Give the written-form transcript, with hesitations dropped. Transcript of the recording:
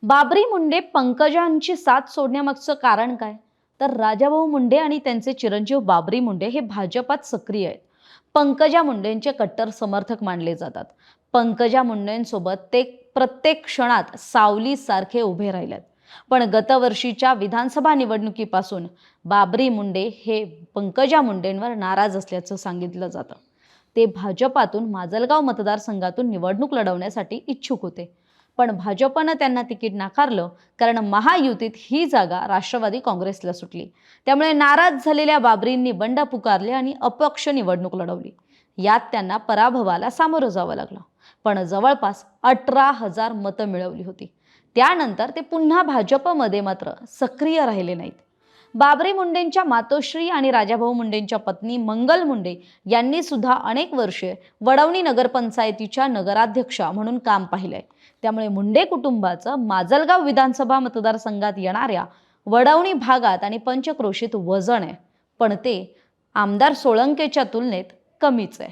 बाबरी मुंडे पंकजांची साथ सोडण्यामागचं कारण काय? तर राजाभाऊ मुंडे आणि त्यांचे चिरंजीव बाबरी मुंडे हे भाजपात सक्रिय आहेत. पंकजा मुंडेंचे कट्टर समर्थक मानले जातात. पंकजा मुंडेंसोबत ते प्रत्येक क्षणात सावलीसारखे उभे राहिलेत. पण गतवर्षीच्या विधानसभा निवडणुकीपासून बाबरी मुंडे हे पंकजा मुंडेंवर नाराज असल्याचं सांगितलं जातं. ते भाजपातून माजलगाव मतदारसंघातून निवडणूक लढवण्यासाठी इच्छुक होते. पण भाजपनं त्यांना तिकीट नाकारलं, कारण महायुतीत ही जागा राष्ट्रवादी काँग्रेसला सुटली. त्यामुळे नाराज झालेल्या बाबरींनी बंड पुकारले आणि अपक्ष निवडणूक लढवली. यात त्यांना पराभवाला सामोरं जावं लागलं. पण जवळपास 18,000 मतं मिळवली होती. त्यानंतर ते पुन्हा भाजपमध्ये मात्र सक्रिय राहिले नाहीत. बाबरी मुंडेंच्या मातोश्री आणि राजाभाऊ मुंडेंच्या पत्नी मंगल मुंडे यांनी सुद्धा अनेक वर्षे वडवणी नगरपंचायतीच्या नगराध्यक्षा म्हणून काम पाहिलंय. त्यामुळे मुंडे कुटुंबाचं माजलगाव विधानसभा मतदारसंघात येणाऱ्या वडवणी भागात आणि पंचक्रोशीत वजन आहे, पण ते आमदार सोळंकेच्या तुलनेत कमीच आहे.